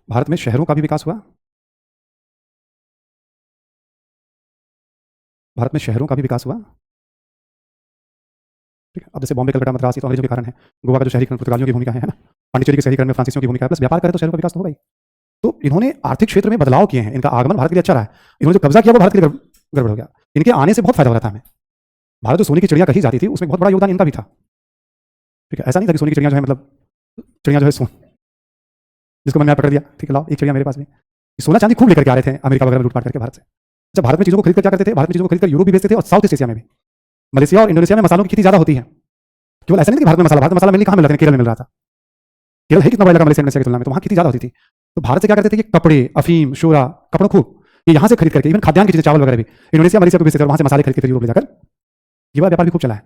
भारत में शहरों का भी विकास हुआ। भारत में शहरों का भी विकास हुआ। ठीक है, अब जैसे बॉम्बे, कलकत्ता, मद्रास, ये तो अंग्रेजों के कारण है। गोवा का जो शहरीकरण पुर्तगालियों की भूमिका है ना। पांडिचेरी के शहरीकरण में फ्रांसीसियों की भूमिका है। प्लस व्यापार करें तो शहरों का विकास तो होगा ही। तो इन्होंने आर्थिक क्षेत्र में बदलाव किए हैं। इनका आगमन भारत के लिए अच्छा रहा है। इन्होंने जो कब्जा किया वो भारत के लिए गड़बड़ हो गया। इनके आने से बहुत फायदा हो रहा था हमें। भारत जो सोने की चिड़िया कही जाती थी उसमें बहुत बड़ा योगदान इनका भी था। ठीक है, ऐसा नहीं था कि सोने की चिड़िया जो है मतलब चिड़िया जो है जिसको मैंने पकड़ दिया, ठीक है लाओ एक चिड़िया मेरे पास में। सोना चांदी खूब लेकर के आ रहे थे अमेरिका वगैरह लूटपाट करके भारत से। अच्छा, भारत में चीज़ों को खरीद कर क्या करते थे? भारत में चीज़ों को खरीद कर यूरोप भी बेचते थे और साउथ ईस्ट एशिया में भी। मलेशिया और इंडोनेशिया में मसालों की खेती ज़्यादा होती है। केवल ऐसा नहीं कि भारत में मसाला मिलने कहाँ मिल रहा था? केरल में मिल रहा था। केरल है कितना बड़ा इलाका मलेशिया इंडोनेशिया की तुलना में, तो वहाँ खेती ज़्यादा होती थी। तो भारत से क्या करते थे कि कपड़े, अफीम, शोरा, कपड़ों खूब ये यहाँ से खरीद करके, इवन खाद्यान्न की चीज़ें, चावल वगैरह भी इंडोनेशिया मलेशिया को बेचते थे और वहाँ से मसाले खरीद के यूरोप ले जाकर ये वाला व्यापार भी खूब चला है।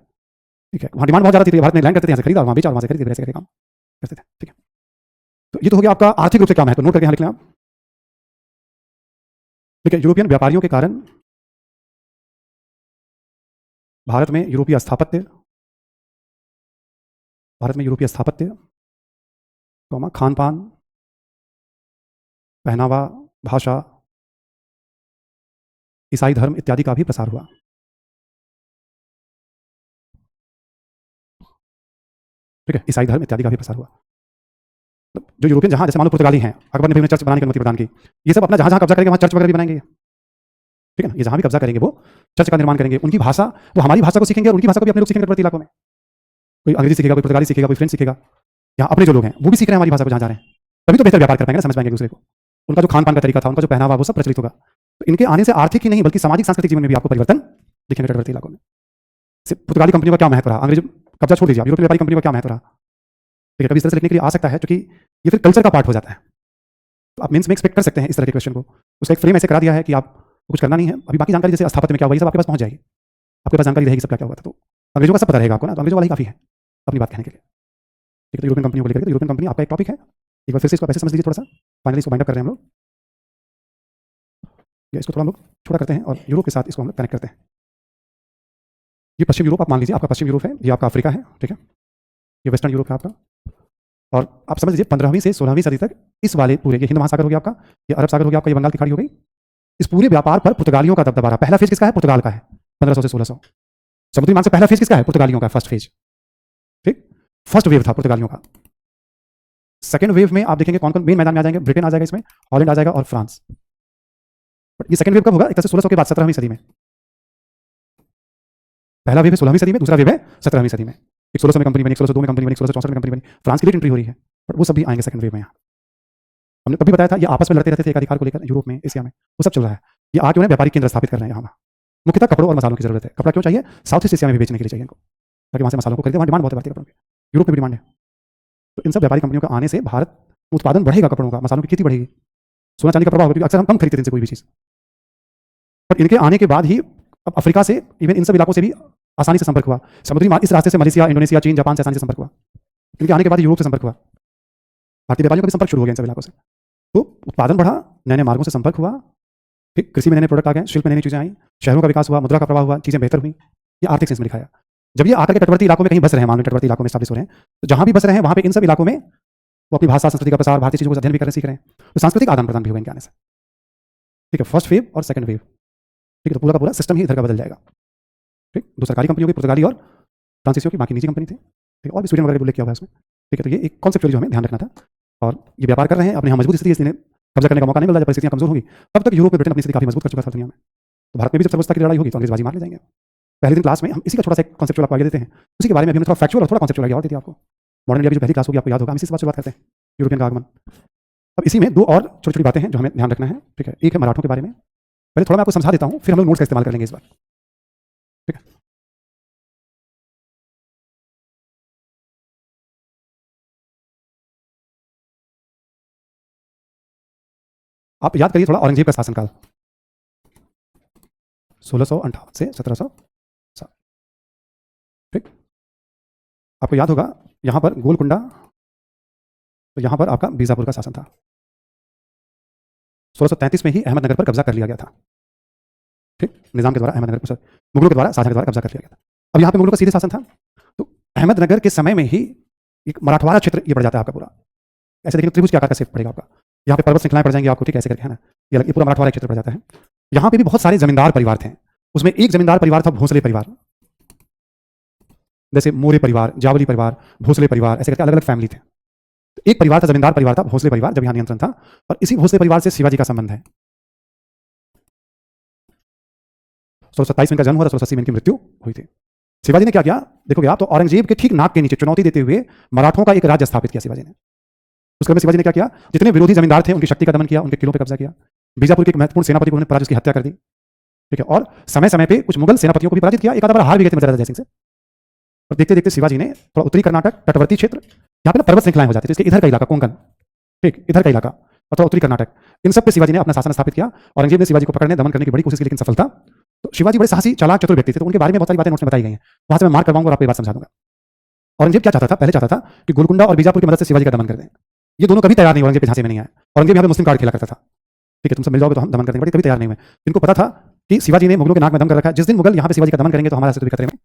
ठीक है, वहाँ डिमांड बहुत ज़्यादा थी। भारत में लैंड करते थे, यहाँ से खरीदा, वहाँ बेचा और वहाँ से खरीद ऐसे करके काम करते थे। ठीक है, तो ये तो हो गया आपका आर्थिक रूप से क्या है, तो नोट करके यहाँ लिख लें आप। ठीक है, यूरोपियन व्यापारियों के कारण भारत में यूरोपीय स्थापत्य, खान पान, पहनावा, भाषा, ईसाई धर्म इत्यादि का भी प्रसार हुआ। ठीक है, ईसाई धर्म इत्यादि का भी प्रसार हुआ। जो यूरोपियन जहां, जैसे मान लो पुर्तगाली हैं, अकबर ने भी उन्हें चर्च बनाने की अनुमति प्रदान की। ये सब अपना जहां जहां कब्जा करेंगे वहां चर्च वगैरह भी बनाएंगे। ठीक है ना, ये जहां भी कब्जा करेंगे वो चर्च का निर्माण करेंगे। उनकी भाषा, वो हमारी भाषा को सीखेंगे और उनकी भाषा को भी अपने लोग सीखेंगे पर्वतीय इलाकों में। कोई अंग्रेजी सीखेगा, कोई पुर्तगाली सीखेगा, कोई फ्रेंच सीखेगा। यहाँ अपने जो लोग हैं वो भी सीख रहे हैं हमारी भाषा को जहाँ जा रहे हैं। तभी तो बेहतर व्यापार कर पाएंगे, समझ पाएंगे एक दूसरे को। उनका जो खान पान का तरीका था, उनका जो पहनावा, वो सब प्रचलित होगा। तो इनके आने से आर्थिक ही नहीं बल्कि सामाजिक सांस्कृतिक जीवन में भी आपको परिवर्तन दिखेंगे तटवर्ती इलाकों में। पुर्तगाली कंपनियों का क्या महत्व रहा, अंग्रेज कब्जा छोड़ दीजिए, यूरोपीय व्यापारी कंपनियों का क्या महत्व रहा। ठीक है, कभी इस तरह से लिखने के लिए आ सकता है क्योंकि ये फिर कल्चर का पार्ट हो जाता है। तो आप मेंस में एक्सपेक्ट कर सकते हैं इस तरह के क्वेश्चन को। उसका एक फ्रेम ऐसे करा दिया है कि आप कुछ करना नहीं है, अभी बाकी जानकारी जैसे स्थापत्य में क्या हुआ ये सब आपके पास पहुंच जाएगी। आपके पास जानकारी रहेगी सब क्या क्या हुआ था। तो अंग्रेजों का सब पता रहेगा आपको ना, तो अंग्रेजों वाला ही काफी है अपनी बात कहने के लिए। ठीक है, तो यूरोपियन कंपनियों को लेकर, तो यूरोपियन कंपनी आपका एक टॉपिक है। एक बार फिर से इसको ऐसे समझ लीजिए थोड़ा सा। फाइनली इसको बाइंड अप कर रहे हैं हम लोग, या इसको थोड़ा हम लोग छोटा करते हैं और यूरोप के साथ इसको हम लोग कनेक्ट करते हैं। ये पश्चिम यूरोप आप मान लीजिए, आपका पश्चिम यूरोप है, ये आपका अफ्रीका है। ठीक है, ये वेस्टर्न यूरोप है आपका। और आप समझ लीजिए 15वीं से 16वीं सदी तक इस वाले पूरे, ये हिंद महासागर हो गया आपका, ये अरब सागर हो गया आपका, ये बंगाल की खाड़ी हो गई। इस पूरे व्यापार पर पुर्तगालियों का दबदबा रहा। पहला फेज किसका है? पुर्तगाल का है, 1500 से 1600। समुद्री मार्ग से पहला फेज किसका है? पुर्तगालियों का, फर्स्ट फेज। ठीक, फर्स्ट वेव था पुर्तगालियों का। सेकंड वेव में आप देखेंगे कौन कौन मेन मैदान में आ जाएंगे। ब्रिटेन आ जाएगा इसमें, हॉलैंड आ जाएगा और फ्रांस। बट ये सेकंड वेव कब होगा? 1600 के बाद 17वीं सदी में। पहला वेव है 16वीं सदी में, दूसरा वेव है 17वीं सदी में। 1600 में कंपनी बनी, 1602 में कंपनी बनी, 1664 में कंपनी बनी। फ्रांस की लेट एंट्री हो रही है, बट वो सब भी आएंगे सेकंड वेव में। यहाँ हमने तभी बताया था ये आपस में लड़ते रहते थे एक अधिकार को लेकर यूरोप में, एशिया में, वो सब चल रहा है। ये आके उन्हें व्यापारिक केंद्र स्थापित कर रहे हैं यहाँ। मुख्यतः कपड़ों और मसालों की जरूरत है। कपड़ा क्यों चाहिए? साउथ ईस्ट एशिया में भी बेचने के लिए चाहिए इनको, ताकि वहाँ से मसालों को खरीदे। वहाँ डिमांड बहुत है भारतीय कपड़ों की, यूरोप में भी डिमांड है। तो इन सब व्यापारिक कंपनियों का आने से भारत उत्पादन बढ़ेगा, कपड़ों का, मसालों की खेती बढ़ेगी, सोना चांदी का प्रभाव होगा, क्योंकि अक्सर हम कम खरीदते थे इनसे कोई भी चीज़। पर इनके आने के बाद ही अब अफ्रीका से, इवन इन सब इलाकों से भी आसानी से संपर्क हुआ। समुद्री मार्ग इस रास्ते से मलेशिया, इंडोनेशिया, चीन, जापान से आसानी से संपर्क हुआ। इनके आने के बाद यूरोप से संपर्क हुआ। भारतीय व्यापारियों का भी संपर्क शुरू हो गया इन सब इलाकों से। तो उत्पादन बढ़ा, नए नए मार्गों से संपर्क हुआ, फिर कृषि में नए नए प्रोडक्ट आ गए, शिल्प में नई नई चीजें आई, शहरों का विकास हुआ, मुद्रा का प्रभाव हुआ, चीजें बेहतर हुई। ये आर्थिक सेंस में दिखाया। जब ये आकर के तटवर्ती इलाकों में कहीं बस रहे हैं, मान लो तटवर्ती इलाकों में स्टैब्लिश हो रहे हैं, तो जहां भी बस रहे हैं वहां पे इन सब इलाकों में वो अपनी भाषा, संस्कृति का प्रसार, भारतीय चीजों का अध्ययन भी करने सीख रहे हैं। तो सांस्कृतिक आदान प्रदान भी होगा इनके आने से। ठीक है, फर्स्ट वेव और सेकंड वेव। ठीक है, तो पूरा का पूरा सिस्टम ही इधर का बदल जाएगा। ठीक, दो सरकारी कंपनियों की, पुर्तगाली और फ्रांसीसियों की, बाकी निजी कंपनी थे। ठीक, और भी स्वीडन वगैरह उल्लेख किया हुआ है उसमें। ठीक है, तो ये एक कॉन्सेप्चुअली जो हमें ध्यान रखना था। और ये व्यापार कर रहे हैं, अपने यहाँ मजबूत स्थिति, इसलिए कब्जा करने का मौका नहीं मिल रहा। जब परिस्थितियां कमजोर होगी तब तक यूरोप में ब्रिटेन अपनी स्थिति काफी मजबूत कर चुका था दुनिया में। तो भारत में भी जब सर्वोच्चता की लड़ाई होगी तो अंग्रेज बाजी मार ले जाएंगे। पहले दिन क्लास में हम इसी का छोटा सा कॉन्सेप्चुअल आपको आगे देते हैं, उसी के बारे में अभी थोड़ा फैक्चुअल और थोड़ा कॉन्सेप्चुअल आगे और देती है आपको। मॉडर्न इंडिया की जो पहली क्लास होगी आपको याद होगा, हम इसी से बात शुरुआत करते हैं, यूरोपियन का आगमन। अब इसी में दो और छोटी छोटी बातें हैं जो हमें ध्यान रखना है। ठीक है, एक है मराठों के बारे में, पहले थोड़ा मैं आपको समझा देता हूँ, फिर हम लोग नोट्स का इस्तेमाल कर लेंगे इस बार। ठीक है, आप याद करिए थोड़ा औरंगजेब का शासनकाल, 1658 से 1707। ठीक, आपको याद होगा यहां पर गोलकुंडा, तो यहां पर आपका बीजापुर का शासन था। 1633 में ही अहमदनगर पर कब्जा कर लिया गया था। ठीक, निजाम के द्वारा अहमदनगर, मुगलों के द्वारा, शाहजहां के द्वारा कब्जा कर लिया गया था। अब यहाँ पे मुगलों का सीधे शासन था। तो अहमदनगर के समय में ही एक मराठवाड़ा क्षेत्र ये बढ़ जाता है आपका पूरा। ऐसे देखिए त्रिभुज के आकार का शेप पड़ेगा आपका। यहाँ पे पर्वत श्रृंखलाएं पड़ जाएंगी आपको, ठीक है, ऐसे करके, है ना। ये पूरा मराठवाड़ा क्षेत्र पड़ जाता है। यहाँ पे भी बहुत सारे जमींदार परिवार थे। उसमें एक जमींदार परिवार था भोसले परिवार, जैसे मोरे परिवार, जावली परिवार, भोसले परिवार, ऐसे करके अलग अलग फैमिली थे। तो एक परिवार था, जमींदार परिवार था भोसले परिवार, जब यहाँ नियंत्रण था। और इसी भोसले परिवार से शिवाजी का संबंध है। 1627 में इनका जन्म हुआ था, 1680 में इनकी मृत्यु हुई थी। शिवाजी ने क्या किया, देखोगे आप, तो औरंगजेब के ठीक नाक के नीचे चुनौती देते हुए मराठों का एक राज्य स्थापित किया शिवाजी ने। उसके बाद शिवाजी ने क्या किया, जितने विरोधी जमींदार थे उनकी शक्ति का दमन किया, उनके किलों पर कब्जा किया। बीजापुर के एक महत्वपूर्ण सेनापति को उन्होंने पराजित, उसकी हत्या कर दी, ठीक है। और समय समय पे कुछ मुगल सेनापतियों को भी पराजित किया, एक आधा बार हार भी गए थे महाराजा जयसिंह से। और देखते देखते शिवाजी ने थोड़ा उत्तरी कर्नाटक, तटवर्ती क्षेत्र, यहाँ पे ना पर्वत श्रृंखलाएं हो जाती है, तो इसके इधर का इलाका कोंकण, ठीक, इधर का इलाका और थोड़ा उत्तरी कर्नाटक, इन सब पे शिवाजी ने अपना शासन स्थापित किया। औरंगजेब ने शिवाजी को पकड़ने, दमन करने की बड़ी कोशिश की, लेकिन सफलता। तो शिवाजी बड़े साहसी, चालाक, चतुर व्यक्ति थे, तो उनके बारे में बहुत सारी बातें नोट्स में बताई गई हैं, वहां से मैं मार्क करवाऊंगा और आपको ये बात समझा दूंगा। औरंगजेब क्या चाहता था, पहले चाहता था कि गोलकुंडा और बीजापुर की मदद से शिवाजी का दमन कर दें। ये दोनों कभी तैयार नहीं, औरंगजेब के झांसे में नहीं आए। औरंगजेब यहाँ पे मुस्लिम कार्ड खेला करता था, ठीक है, तुम सब मिल जाओगे तो हम दमन कर देंगे, बट कभी तैयार नहीं हुए। इनको पता था कि शिवाजी ने मुगलों के नाक में दम कर रखा है, जिस दिन मुगल यहाँ पे शिवाजी का दमन करेंगे तो हमारा अस्तित्व भी खतरे में।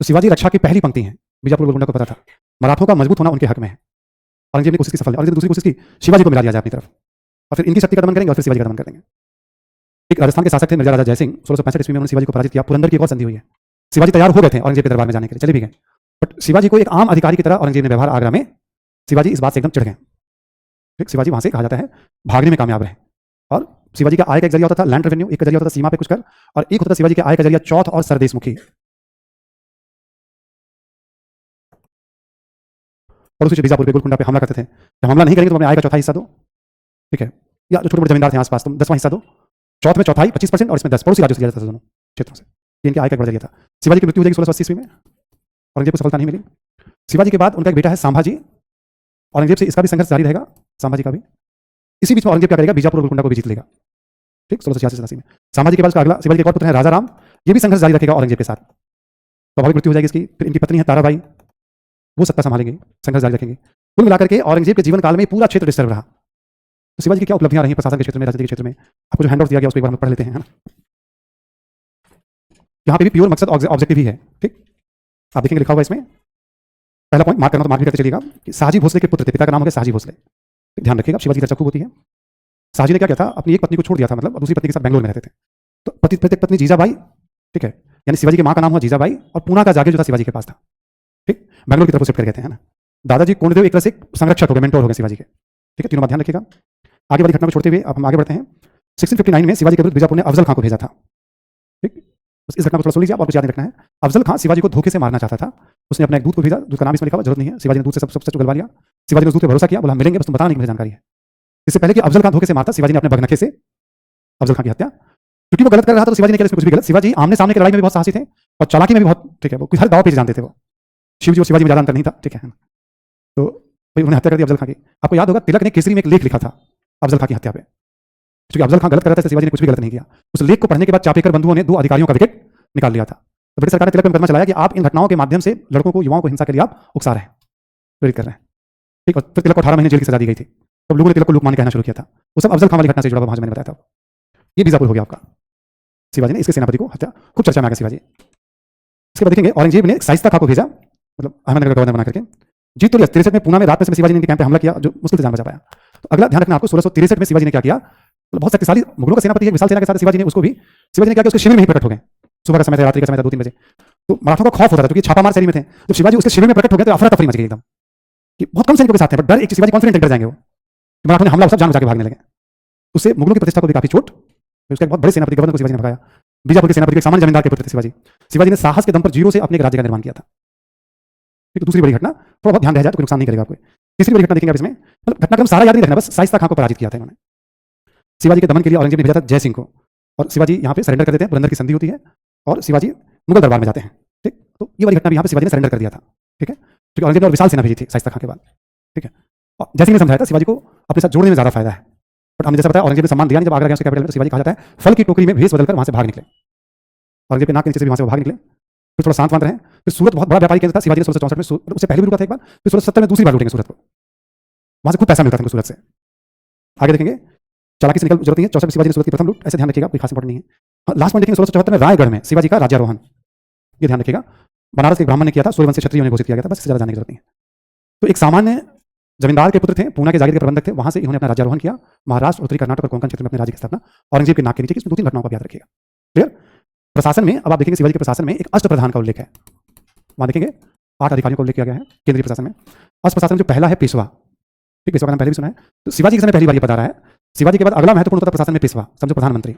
तो शिवाजी रक्षा की पहली पंक्ति है, बीजापुर गोलकुंडा को पता था मराठों का मजबूत होना उनके हक में है। औरंगजेब ने कोशिश की, सफल। औरंगजेब ने दूसरी कोशिश की, शिवाजी को मिला दिया जाए अपनी तरफ, और फिर इनकी शक्ति का दमन करेंगे और फिर शिवाजी का दमन कर देंगे। एक राजस्थान के शासक थे मिर्जा राजा जयसिंह, 1665 ईस्वी में उन्होंने शिवाजी को पराजित किया। पुरंदर की एक और संधि हुई है, शिवाजी तैयार हो गए थे औरंगजेब के दरबार में जाने के लिए, चले भी गए, बट शिवाजी को एक आम अधिकारी की तरह औरंगजेब ने व्यवहार आगरा में। शिवाजी इस बात से एकदम चिढ़ गए, ठीक। शिवाजी वहां से कहा जाता है भागने में कामयाब रहे। और शिवाजी का आय का एक जरिया होता था लैंड रेवेन्यू, एक का जरिया होता था सीमा पे कुछ कर, और एक होता था शिवाजी के आय का जरिया चौथ और सरदेशमुखी। और उसी बीजापुर पे गोलकुंडा पे हमला करते थे, जब हमला नहीं करेंगे तो अपने आय का चौथाई हिस्सा दो, ठीक है, या जो छोटे मोटे जमींदार थे आसपास तुम 10वां हिस्सा दो। चौथ में चौथाई 25% और इसमें 10 पड़ोसी राज्यों से दिया जाता था, दोनों क्षेत्रों से। इनके आय का बड़ा जरिया था। शिवाजी की मृत्यु हो जाएगी 1680 ईस्वी में, औरंगजेब को सफलता नहीं मिली। शिवाजी के बाद उनका एक बेटा है संभाजी, औरंगजेब से इसका भी संघर्ष जारी रहेगा, संभाजी का भी। इसी बीच में औरंगजेब क्या करेगा, बीजापुर और गोलकुंडा को भी जीत लेगा, ठीक, 1686 में। संभाजी के बाद उसका अगला शिवाजी के एक और पुत्र है राजा राम, ये भी संघर्ष जारी रखेगा औरंगजेब के साथ। स्वाभाविक मृत्यु हो जाएगी इसकी। फिर इनकी पत्नी है ताराबाई, वो सत्ता संभालेंगे, संघर्ष जारी रखेंगे। कुल मिलाकर के औरंगजेब के जीवन काल में पूरा क्षेत्र डिस्टर्ब रहा। तो शिवाजी की क्या उपलब्धियां रही प्रशासन के क्षेत्र में, राजनीति के क्षेत्र में, आपको जो हैंडआउट दिया गया उसको एक बार हम पढ़ लेते हैं, है ना। यहाँ पे भी प्योर मकसद ऑब्जेक्टिव ही है, ठीक। आप देखेंगे लिखा हुआ इसमें, पहला पॉइंट मार्क करना, तो मार्क भी करते चलिएगा कि शाहजी भोसले के पुत्र थे, पिता का नाम हो गया शाहजी भोसले, ध्यान रखिएगा। शिवाजी की चर्चा खूब होती है। शाहजी ने क्या किया था, अपनी एक पत्नी को छोड़ दिया था, मतलब दूसरी पत्नी के साथ बेंगलोर में रहते थे। तो प्रत्येक पत्नी जीजाबाई, ठीक है, यानी शिवाजी की माँ का नाम हुआ जीजाबाई, और पूना का जागीर जो था शिवाजी के पास था, ठीक, बेंगलोर की तरफ शिफ्ट कर गए थे, है ना। दादाजी कोंडदेव एक तरह से संरक्षक हो गए, मेंटोर हो गए शिवाजी के, ठीक है। तीनों बात ध्यान रखिएगा। आगे वाली घटना को छोड़ते हुए अब हम आगे बढ़ते हैं। 1659 में शिवाजी के विरुद्ध बीजापुर ने अफजल खां को भेजा था, ठीक। बस इस घटना को थोड़ा सुन लीजिए, और कुछ याद रखना है। अफजल खां शिवाजी को धोखे से मारना चाहता था। उसने अपना एक दूत को भेजा, दूत का नाम इसमें लिखा हुआ, जरूरत नहीं है। शिवाजी ने दूत से सब सच उगलवा लिया। शिवाजी ने उस दूत पे भरोसा किया, बोला मिलेंगे, बस तुम बताना नहीं, मुझे जानकारी है। इससे पहले कि अफजल खां धोखे से मारता, शिवाजी ने अपने बगनखे से अफजल खां की हत्या, क्योंकि वो गलत कर रहा था तो शिवाजी ने किया इसमें कुछ भी गलत। शिवाजी आमने सामने की लड़ाई में भी बहुत साहसी थे और चालाकी में भी बहुत, ठीक है, वो हर दाव पेच जानते थे। वो शिवजी और शिवाजी में ज्यादा अंतर नहीं था, ठीक है। तो उन्होंने हत्या कर दी अफजल खां की। आपको याद होगा तिलक ने केसरी में एक लेख लिखा था अफजल खां की हत्या पे, क्योंकि अफजल खां गलत कर रहा था, शिवाजी ने कुछ भी गलत नहीं किया। उस लेख को पढ़ने के बाद चापेकर बंधुओं ने 2 अधिकारियों का विकेट निकाल लिया था। तो ब्रिटिश सरकार ने तिलक पर मुकदमा चलाया कि आप इन घटनाओं के माध्यम से लड़कों को, युवाओं को हिंसा के लिए आप उकसा रहे हैं, प्रेरित कर रहे हैं, ठीक। और फिर तिलक को 18 महीने जेल की सजा दी गई थी। तो लोगों ने तिलक को लुकमान कहना शुरू किया था। वो सब अफजल खां वाली घटना से जुड़ा हुआ, वहां मैंने बताया था। ये बीजापुर हो गया आपका। शिवाजी ने इसके सेनापति को हत्या, खूब चर्चा में आ गया शिवाजी। इसके बाद देखेंगे औरंगजेब ने शाइस्ता खां को भेजा, मतलब अहमदनगर का गवर्नर बना करके। जीत तो लिया 63 में पूना में रात में शिवाजी ने इनके कैंप पे हमला किया, जो मुश्किल से जान बचा पाया। तो अगला ध्यान रखना आपको, 1663 में शिवाजी ने क्या किया, बहुत शक्तिशाली मुगलों का सेनापति है, विशाल सेना के साथ शिवाजी ने उसको भी, शिवाजी ने क्या किया, उसके शिविर में ही प्रकट हो गए। सुबह का समय था, रात्रि का समय था, 2-3 बजे। तो मराठों का खौफ होता था, क्योंकि छापामार शैली में थे। जब शिवाजी उसके शिविर में प्रकट हो गए तो अफरा तफरी मच गई एकदम, कि बहुत कम सैनिकों के साथ थे, बट डर एक, शिवाजी कॉन्फिडेंट डर जाएंगे वो, मराठों ने हमला सब जान बचा के भागने लगे। उससे मुगलों की प्रतिष्ठा को भी काफी चोट। उसके बहुत बड़े सेनापति गवर्नर को शिवाजी ने भगाया। बीजापुर के सेनापति, सामान्य जमींदार के पुत्र थे शिवाजी। शिवाजी ने साहस के दम पर जीरो से अपने एक राज्य का निर्माण किया था। ठीक, दूसरी बड़ी घटना, थोड़ा बहुत ध्यान रह जाए तो कोई नुकसान नहीं करेगा आपको। तीसरी बड़ी घटना देखेंगे आप इसमें, मतलब घटनाक्रम सारा याद नहीं रखना, बस शाइस्ता खां को पराजित किया था इन्होंने। शिवाजी के दमन के लिए औरंगजेब ने भेजा था जय सिंह को, और शिवाजी यहाँ पे सरेंडर कर देते हैं। पुरंदर की संधि होती है और शिवाजी मुगल दरबार में जाते हैं, ठीक। तो ये वाली घटना भी यहाँ पे शिवाजी ने सरेंडर कर दिया था, ठीक है, क्योंकि औरंगजेब ने और विशाल सेना भेजी थी शाइस्ता खां के बाद, ठीक है। और जय सिंह ने समझाया था शिवाजी को अपने साथ जोड़ने में ज्यादा फायदा है, बट हमने जैसा बताया औरंगजेब ने सम्मान दिया नहीं। जब आगरा गया उसके कैपिटल में, तो शिवाजी कहा जाता है फल की टोकरी में भेष बदलकर वहां से भाग निकले। औरंगजेब के नाक के नीचे से भी वहां से भाग निकले, फिर थोड़ा शांत रहे। फिर सूरत बहुत बड़ा व्यापारी केंद्र था, शिवाजी ने 1664 में, उससे पहले भी रुका था एक बार, फिर 1670 में दूसरी बार लूटेंगे सूरत को। वहां से खूब पैसा मिलता था सूरत से। आगे देखेंगे, चालाकी से निकल जरूरत नहीं है। 64 में शिवाजी ने सूरत की प्रथम लूट, ऐसे ध्यान रखिएगा, कोई खास इंपॉर्टेंट नहीं है। लास्ट पॉइंट देखेंगे 1674 में रायगढ़ में शिवाजी का राज्यारोहण, ये ध्यान रखिएगा। बनारस के ब्राह्मण ने किया था, सूर्यवंशी क्षत्रियों ने घोषित किया गया था, बस इससे ज्यादा जानने की जरूरत नहीं है। तो एक सामान्य जमींदार के पुत्र थे, पूना के जागीर के प्रबंधक थे, वहां से इन्होंने अपना राज्यारोहण किया, महाराष्ट्र, उत्तरी कर्नाटक और कोंकण क्षेत्र में अपने राज्य की स्थापना, औरंगजेब के नाक के नीचे की। इसमें 2-3 घटनाओं को याद रखिएगा। क्लियर? प्रशासन में अब आप देखेंगे शिवाजी के प्रशासन में एक अष्टप्रधान का उल्लेख है। वहां देखेंगे 8 अधिकारियों का उल्लेख किया गया है केंद्रीय प्रशासन में। अष्ट प्रशासन में जो पहला है पेशवा, ठीक, पेशवा का नाम पहले भी सुना है। तो शिवाजी के समय पहली बार ये पता रहा है। शिवाजी के बाद अगला महत्वपूर्ण होता है प्रशासन में पेशवा, समझो प्रधानमंत्री,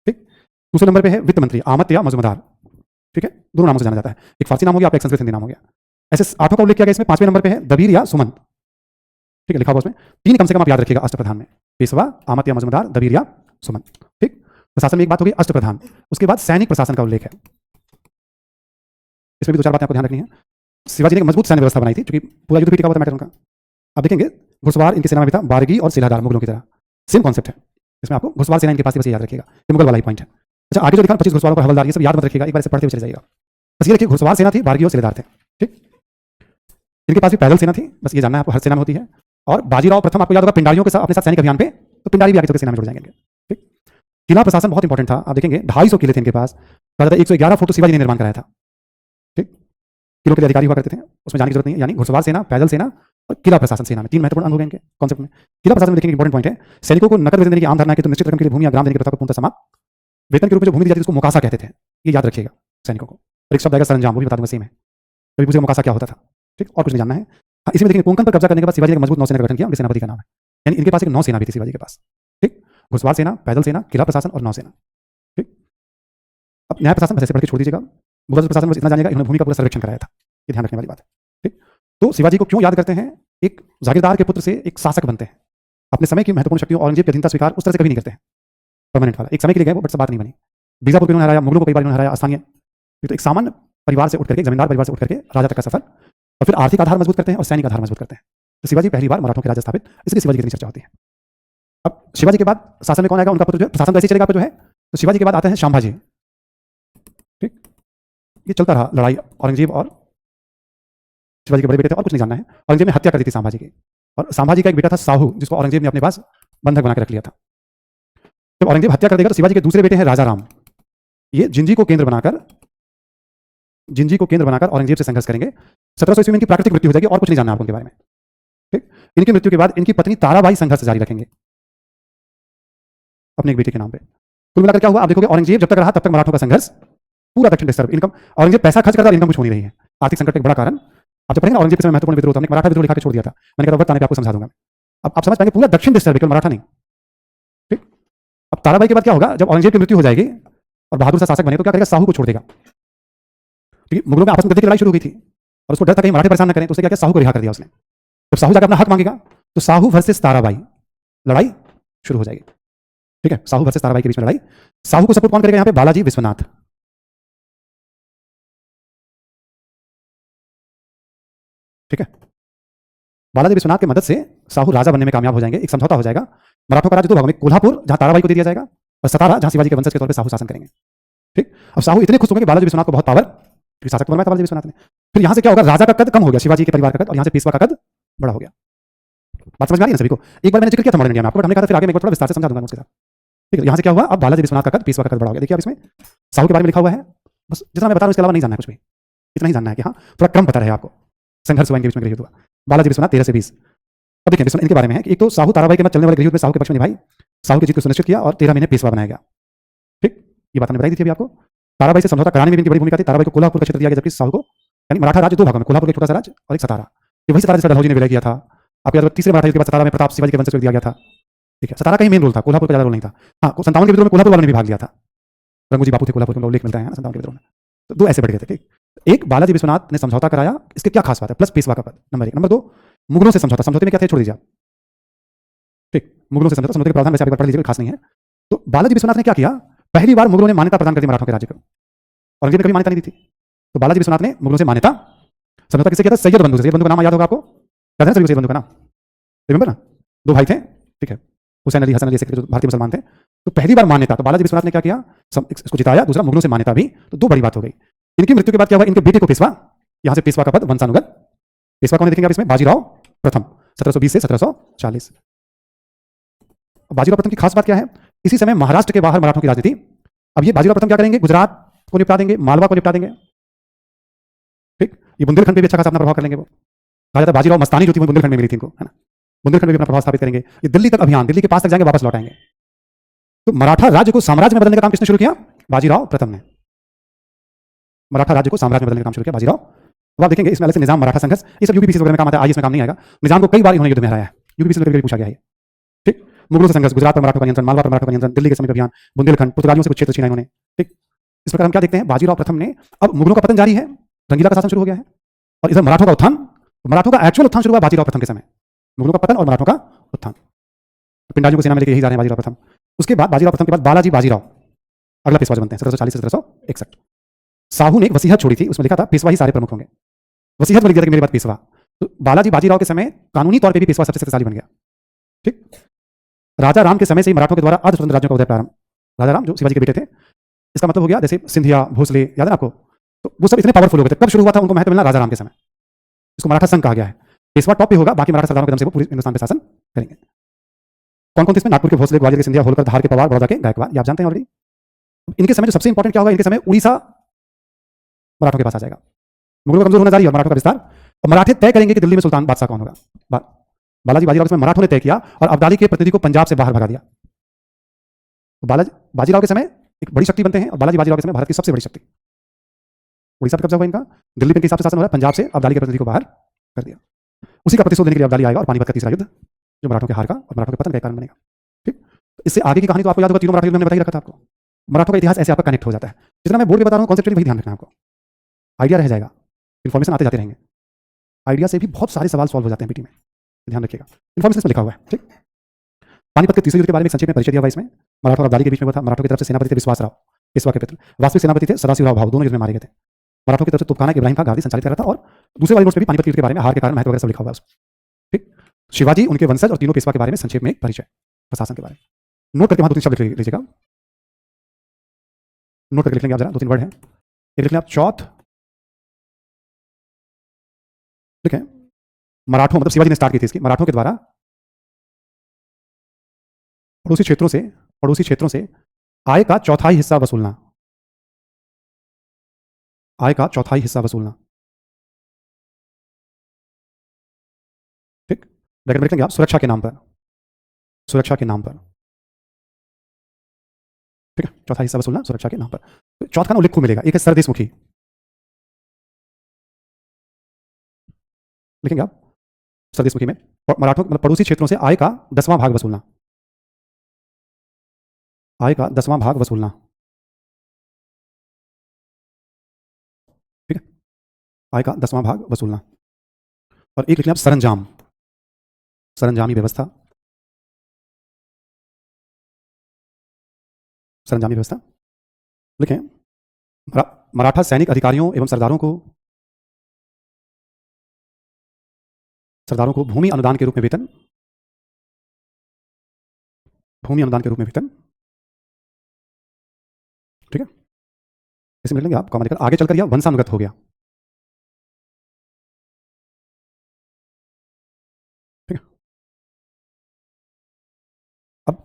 ठीक। दूसरे नंबर पे है वित्त मंत्री आमत या मजुमदार, ठीक है, दोनों नामों से जाना जाता है। एक फारसी नाम हो गया, आपका एक संस्कृत हिंदी नाम हो गया। ऐसे 8 का उल्लेख किया गया इसमें। 5वें नंबर पे है दबीर या सुमन, ठीक है, लिखा हुआ उसमें। 3 कम से कम आप याद रखिएगा अष्टप्रधान में, पेशवा, आमत या मजुमदार, दबीर या सुमन, ठीक। प्रशासन में एक बात हो गई अष्टप्रधान। उसके बाद सैनिक प्रशासन का उल्लेख है। इसमें भी 2-4 बातें आपको ध्यान रखनी है। शिवाजी ने एक मजबूत सैन्य व्यवस्था बनाई थी, क्योंकि पूरा युद्ध भी टिका हुआ था मैटर उनका। आप देखेंगे घुड़सवार इनकी सेना में भी था, बारगी और सिलादार मुगलों की तरह, सेम कॉन्सेप्ट है। इसमें आपको घुड़सवार सेना इनके पास थी, बस ये याद रखिएगा, ये मुगल वाला ही पॉइंट है। अच्छा, आगे जो लिखा 25 घुड़सवारों का हवलदार, ये सब याद मत रखिएगा, एक बार इसे पढ़ते हुए चले जाइएगा। बस ये देखिए घुड़सवार सेना थी, बारगी और सिलेदार थे, ठीक। इनके पास भी पैदल सेना थी, बस ये जानना है आपको, हर सेना में होती है। और बाजीराव प्रथम आपको याद होगा पिंडारियों के साथ अपने साथ सैनिक अभियान पे, तो पिंडारी भी आगे चलकर सेना में जुड़ जाएंगे, ठीक। किला प्रशासन बहुत इंपॉर्टेंट था। आप देखेंगे 250 किले थे इनके पास, 111 फोर्ट शिवाजी ने निर्माण कराया था, ठीक। किलों के अधिकारी हुआ करते थे, उसमें जाने की जरूरत नहीं है। यानी घुड़सवार सेना, पैदल सेना और किला प्रशासन सेना में 3 महत्वपूर्ण अंग हो गए इनके कॉन्सेप्ट में। किला प्रशासन में देखेंगे इंपॉर्टेंट पॉइंट है, सैनिकों को नकद वेतन देने की आम धारणा है कि तो निश्चित रकम के लिए भूमि या ग्राम देने की प्रथा को पूर्णतः समाप्त। वेतन के रूप में जो भूमि दी जाती है उसको मुकासा कहते थे, ये याद रखिएगा सैनिकों को। और एक शब्द आएगा सरंजाम, वो भी बता दूंगा सेम है, कभी पूछेगा मुकासा क्या होता था, ठीक। और कुछ नहीं जानना है। हाँ, इसमें देखेंगे कोंकण पर कब्जा करने के बाद शिवाजी ने एक मजबूत नौसेना का गठन किया, उनके सेनापति का नाम है। यानी इनके पास एक नौसेना भी थी शिवाजी के पास, ठीक। घुड़सवार सेना, पैदल सेना, किला प्रशासन और नौसेना, ठीक। अब न्याय प्रशासन बस ऐसे पढ़ के छोड़ दीजिएगा। मुगल प्रशासन बस इतना जानिएगा, इन्होंने भूमि का पूरा सर्वेक्षण कराया था, ये ध्यान रखने वाली बात है, ठीक। तो शिवाजी को क्यों याद करते हैं? एक जागीरदार के पुत्र से एक शासक बनते हैं, अपने समय की महत्वपूर्ण शक्तियों औरंगजेब की अधीनता स्वीकार उस तरह से कभी नहीं करते हैं, परमानेंट वाला। एक समय के लिए गए वो, बट सब बात नहीं बनी। बीजापुर को इन्होंने हराया, मुगलों को कई बार इन्होंने हराया, स्थानीय। तो एक सामान्य परिवार से उठ करके, जमींदार परिवार से उठ करके राजा तक का सफर, और फिर आर्थिक आधार मजबूत करते हैं और सैनिक आधार मजबूत करते हैं। तो शिवाजी पहली बार मराठों के राजा स्थापित, इसलिए शिवाजी की इतनी चर्चा होती है। अब शिवाजी के बाद शासन में कौन आएगा? उनका पुत्र जो है, प्रशासन तो ऐसे ही चलेगा आपका जो है। तो शिवाजी के बाद आते हैं शांभाजी, ठीक। ये चलता रहा लड़ाई, औरंगजेब और शिवाजी के बड़े बेटे थे, और कुछ नहीं जानना है। औरंगजेब ने हत्या कर दी थी संभाजी की, और संभाजी का एक बेटा था साहू, जिसको औरंगजेब ने अपने पास बंधक बना के रख लिया था। जब औरंगजेब हत्या कर देगा तो शिवाजी के दूसरे बेटे हैं राजा राम, ये जिंजी को केंद्र बनाकर औरंगजेब से संघर्ष करेंगे। 1700 ईस्वी में इनकी प्राकृतिक मृत्यु हो जाएगी, और कुछ नहीं जानना आपको उनके बारे में, ठीक। इनकी मृत्यु के बाद इनकी पत्नी ताराबाई संघर्ष जारी रखेंगे अपने एक बेटे के नाम पे। कुल मिलाकर क्या हुआ आप देखोगे, औरंगजेब जब तक रहा तब तक मराठों का संघर्ष पूरा दक्षिण डिस्टर्ब। इनकम, औरंगजेब पैसा खर्च करता और इनकम कुछ हो नहीं रही है, आर्थिक संकट का एक बड़ा कारण। आप जब पढ़ेंगे औरंगजेब के समय महत्वपूर्ण विद्रोह था, हमने मराठा विद्रोह लिखा के छोड़ दिया था, मैंने कहा वक्त आने पे आपको समझा दूंगा। अब आप समझ पाएंगे पूरा दक्षिण डिस्टर्ब, केवल मराठा नहीं, ठीक। अब ताराबाई के बाद क्या होगा, जब औरंगजेब की मृत्यु हो जाएगी और बहादुर सा शासक बने, तो क्या करेगा, साहू को छोड़ देगा। क्योंकि मुगलों में आपस में गद्दे की लड़ाई शुरू हो गई थी, और उसको डर था कहीं मराठे परेशान न करें, तो उसने क्या किया, साहू को रिहा कर दिया उसने। जब साहू जाकर अपना हक मांगेगा तो साहू वर्सेस ताराबाई लड़ाई शुरू हो जाएगी, ठीक है। साहू वर्सेस ताराबाई के बीच में लड़ाई। साहू को सपोर्ट कौन करेगा यहाँ पे, बालाजी विश्वनाथ, ठीक है। बालाजी विश्वनाथ की मदद से साहू राजा बनने में कामयाब हो जाएंगे। एक समझौता हो जाएगा, मराठों का राज्य 2 भागों में, कोल्हापुर जहां ताराबाई को दे दिया जाएगा, और सतारा जहां शिवाजी के वंशज के तौर पे साहू शासन करेंगे, ठीक। अब साहू इतने खुश होंगे कि बालाजी विश्वनाथ को बहुत पावर, क्योंकि शासक बनवाया था बालाजी विश्वनाथ ने। फिर यहां से क्या होगा, राजा का कद कम हो गया, शिवाजी के परिवार का कद, और यहां से पेशवा का कद बड़ा हो गया। बात समझ में आ रही है ना सभी को? एक बार मैंने जिक्र किया था मॉडर्न इंडिया में आपको, बट हमने कहा था फिर आगे मैं एक बार थोड़ा विस्तार से समझा दूंगा उसके साथ, ठीक है। यहां से क्या हुआ, अब बालाजी विश्वनाथ का कद, पेशवा का कद बड़ा हो गया। देखिए अब इसमें साहू के बारे में लिखा हुआ है, बस जितना मैं बता रहा हूं इसके अलावा नहीं जानना है कुछ भी, इतना ही जानना है कि हाँ थोड़ा क्रम पता रहे आपको। संघर्ष हुआ इनके बीच में, गृहयुद्ध हुआ, बालाजी विश्वनाथ 13 से 20। अब देखिए विश्वनाथ इनके बारे में है कि एक तो साहू ताराबाई के बाद चलने वाले गृहयुद्ध में साहू के पक्ष में निभाई, साहू की जीत को सुनिश्चित किया, और 13 महीने पेशवा बनाया गया, ठीक। ये बात हमने बताई थी अभी आपको। ताराबाई से समझौता कराने में भी इनकी बड़ी भूमिका थी। ताराबाई को कोल्हापुर का क्षेत्र दिया गया, जबकि साहू को, यानी मराठा राज्य 2 भागों में, कोल्हापुर का छोटा सा राज्य और एक सतारा, ये वही सतारा जिसका डलहौजी ने विलय किया था। आपको याद, तीसरे मराठा युद्ध के बाद सतारा में प्रताप शिवाजी के वंशज को दिया गया था, ठीक है। सतारा का ही मेन रोल था, कोल्हापुर का ज्यादा रोल नहीं था। हाँ, 57 के विद्रोह में कोल्हापुर वालों ने भी भाग लिया था, रंगूजी बापू थे कोल्हापुर में, उल्लेख मिलता है 57 के विद्रोह में। तो 2 ऐसे बढ़ गए थे, ठीक। एक बालाजी विश्वनाथ ने समझौता कराया, इसके क्या खास बात है, प्लस पेशवा का पद, नंबर 1। नंबर 2 मुगलों से समझौता, समझौते में क्या थे छोड़ दीजिए, ठीक। मुगलों से समझौता, समझौते के प्रावधान वैसे आप एक बार पढ़ लीजिए, खास नहीं है। तो बालाजी विश्वनाथ ने क्या किया, पहली बार मुगलों ने मान्यता प्रदान कर दी मराठों के राज्य को, औरंगजेब ने कभी मान्यता नहीं दी थी। तो बालाजी विश्वनाथ ने मुगलों से मान्यता, समझौता किससे किया था, सैयद बंधु से। सैयद बंधु का नाम याद होगा आपको, याद है ना सभी को सैयद बंधु का नाम, रिमेंबर ना, 2 भाई थे, ठीक है, हुसैन अली, हसन अली, ऐसे जो भारतीय मुसलमान थे। तो पहली बार मान्यता, तो बालाजी विश्वनाथ ने क्या किया, इसको जिताया। दूसरा, मुगलों से मान्यता भी, तो 2 बड़ी बात हो गई। इनकी मृत्यु के बाद क्या हुआ, इनके बेटे को पेशवा, यहां से पेशवा का पद वंशानुगत। पेशवा कौन देखेंगे आप इसमें, बाजीराव प्रथम, 1720 से 1740। बाजीराव प्रथम की खास बात क्या है, इसी समय महाराष्ट्र के बाहर मराठों की राजनीति। अब ये बाजीराव प्रथम क्या करेंगे, गुजरात को निपटा देंगे, मालवा को निपटा देंगे, ठीक। ये बुंदेलखंड पे भी अच्छा खासा अपना प्रभाव कर लेंगे वो। कहा जाता है बाजीराव मस्तानी जो थी वो बुंदेलखंड में मिली थी इनको, है ना। बुंदेलखंड में भी अपना प्रभाव स्थापित करेंगे, ये दिल्ली तक अभियान, दिल्ली के पास तक जाएंगे, वापस लौट आएंगे। तो मराठा राज्य को साम्राज्य में बदलने का काम किसने शुरू किया? बाजीराव प्रथम ने। मराठा राज्य को साम्राज्य में बदलने का काम शुरू किया बाजीराव। अब आप देखेंगे इसमें अलग से निजाम मराठा संघर्ष, ये सब यूपीपीसी वगैरह में काम आता है, आज इसमें काम नहीं आएगा। निजाम को कई बार इन्होंने युद्ध में हराया है, यूपीपीसी में कभी पूछा गया है। ठीक, मुगलों से संघर्ष, गुजरात पर मराठों का नियंत्रण, मालवा पर मराठों का नियंत्रण, दिल्ली के समीप अभियान, बुंदेलखंड, पुर्तगालियों से कुछ क्षेत्र छीना इन्होंने। ठीक, इस प्रकार हम क्या देखते हैं, बाजीराव प्रथम ने, अब मुगलों का पतन जारी है, रंगीला का शासन शुरू हो गया है, और इधर मराठों का उत्थान, मराठों का एक्चुअल उत्थान शुरू हुआ बाजीराव प्रथम के समय। मुगलों का पतन और मराठों का उत्थान, पिंडारियों को सेना में लेके यही जा रहे हैं बाजीराव प्रथम। उसके बाद बाजीराव प्रथम के बाद बालाजी बाजीराव अगला पेशवा बनते हैं 1740 से 1761। साहू ने एक वसीयत छोड़ी थी, उसमें लिखा था पेशवा ही सारे प्रमुख होंगे, वसीयत में लिख दिया था कि मेरे बाद पेशवा। तो बालाजी बाजीराव के समय कानूनी तौर पे भी पेशवा सबसे शक्तिशाली बन गया। ठीक, राजा राम के समय से ही मराठों के द्वारा अर्ध स्वतंत्र राज्यों का उदय प्रारंभ। राजा राम जो शिवाजी के बेटे थे, इसका मतलब हो गया जैसे सिंधिया, भोसले, याद है आपको, तो वो सब इतने पावरफुल हो गए थे। कब शुरू हुआ था उनको महत्व मिलना? राजा राम के समय। इसको मराठा संघ कहा गया है। पेशवा टॉप पे होगा, बाकी मराठा सरदारों के दम से वो पूरे हिंदुस्तान पे शासन करेंगे। कौन कौन थे इसमें? नागपुर के भोसले, ग्वालियर के सिंधिया, होलकर, धार के पवार, बड़ौदा के गायकवाड़, ये आप जानते हैं ऑलरेडी। इनके समय जो सबसे इंपॉर्टेंट क्या होगा, इनके समय उड़ीसा मराठों के पास आ जाएगा। मुगलों का कमजोर होना जारी और मराठों का विस्तार। और मराठे तय करेंगे कि दिल्ली में सुल्तान बादशाह कौन होगा। बालाजी बाजीराव के समय मराठों ने तय किया और अब्दाली के प्रतिनिधि को पंजाब से बाहर भगा दिया। बालाजी बाजीराव के समय एक बड़ी शक्ति बनते हैं, और बालाजी बाजीराव के समय भारत की सबसे बड़ी शक्ति। उड़ीसा पर कब्जा हुआ इनका, दिल्ली पे इनके हिसाब से शासन हो रहा है, पंजाब से अब्दाली के प्रतिनिधि को बाहर कर दिया। उसी का प्रतिशोध लेने के लिए अब्दाली आएगा और पानीपत का तीसरा युद्ध, जो मराठों के हार का और मराठों के पतन का कारण बनेगा। ठीक, तो इससे आगे की कहानी तो आपको याद होगा, तीनों मराठा युद्ध मैंने बता ही रखा था आपको। मराठों का इतिहास ऐसे आपका कनेक्ट हो जाता है। जितना मैं बोर्ड पे बता रहा हूँ, कॉन्सेप्ट वही ध्यान रखना है आपको, आइडिया रह जाएगा, इन्फॉर्मेशन आते जाते रहेंगे। आइडिया से भी बहुत सारे सवाल सॉल्व हो जाते हैं पीटी में, ध्यान रखिएगा। इन्फॉर्मेशन इसमें लिखा हुआ है। ठीक, पानीपत के तीसरे युद्ध के बारे में संक्षेप में परिचय दिया हुआ इसमें। मराठा और अब्दाली के बीच में हुआ था। मराठों की तरफ से सेनापति थे विश्वासराव, पेशवा के पुत्र। वास्तविक सेनापति थे सदाशिवराव भाऊ, दोनों युद्ध में मारे गए थे। मराठों की तरफ से तोपखाना इब्राहिम खां गाजी संचालित कर रहा था, और दूसरे वाले नोट्स में भी पानीपत युद्ध के बारे में, हार के कारण महत्व वगैरह सब लिखा हुआ है। ठीक, शिवाजी, उनके वंशज और तीनों पेशवा के बारे में संक्षेप में एक परिचय, प्रशासन के बारे में नोट करके वहां 2-3 शब्द लिख लीजिएगा, नोट करके लिख लेंगे आप, जरा 2-3 वर्ड है, एक लिख लें आप, चौथ। ठीक है, मराठों, मतलब शिवाजी ने स्टार्ट की थी इसकी, मराठों के द्वारा पड़ोसी क्षेत्रों से आय का चौथाई हिस्सा वसूलना, आय का चौथाई हिस्सा वसूलना। ठीक, ब्रैकेट में लिखेंगे आप, सुरक्षा के नाम पर, सुरक्षा के नाम पर। ठीक है, चौथाई हिस्सा वसूलना सुरक्षा के नाम पर। तो चौथ का ना उल्लेख मिलेगा, एक है सरदेशमुखी, लिखेंगे आप सरदेशमुखी में, मराठों मतलब पड़ोसी क्षेत्रों से आय का 10वां भाग वसूलना, आय का 10वां भाग वसूलना। ठीक है, आय का 10वां भाग वसूलना। और एक लिख लें आप, सरंजाम, सरंजामी व्यवस्था, सरंजामी व्यवस्था लिखें। मराठा सैनिक अधिकारियों एवं सरदारों को भूमि अनुदान के रूप में वेतन, भूमि अनुदान के रूप में वेतन। ठीक है, इसे मिल लेंगे आप, कॉमन आगे चलकर यह वंशानुगत हो गया। ठीक है, अब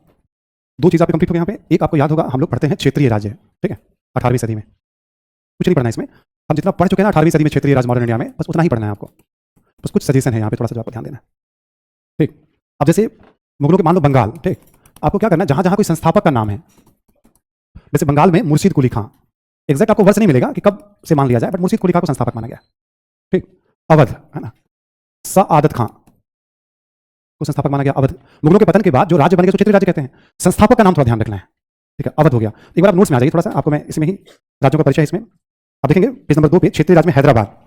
2 चीज आपके कंप्लीट हो गए यहाँ पे। एक आपको याद होगा, हम लोग पढ़ते हैं क्षेत्रीय राज्य। ठीक है, 18वीं सदी में कुछ नहीं पढ़ना इसमें, हम जितना पढ़ चुके हैं 18वीं सदी में क्षेत्रीय राज्य मॉडर्न इंडिया में, बस उतना ही पढ़ना है आपको। बस कुछ सजेशन है यहाँ पे, थोड़ा सा आपको ध्यान देना है। ठीक, अब जैसे मुगलों के मान लो बंगाल, ठीक, आपको क्या करना है, जहां जहां कोई संस्थापक का नाम है, जैसे बंगाल में मुर्शीद कुली खां, एग्जैक्ट आपको वर्ष नहीं मिलेगा कि कब से मान लिया जाए, बट मुर्शीद कुली खां को संस्थापक माना गया। ठीक, अवध है ना, सआदत खां को संस्थापक माना गया। अवध मुगलों के पतन के बाद जो राज्य बन गया, तो क्षेत्रीय राज्य कहते हैं। संस्थापक का नाम थोड़ा ध्यान रखना है। ठीक है, अवध हो गया। एक बार आप नोट्स में आ जाइए, थोड़ा सा आपको मैं इसमें ही राज्यों का परिचय, इसमें आप देखेंगे पेज नंबर 2 पे, क्षेत्रीय राज्य में हैदराबाद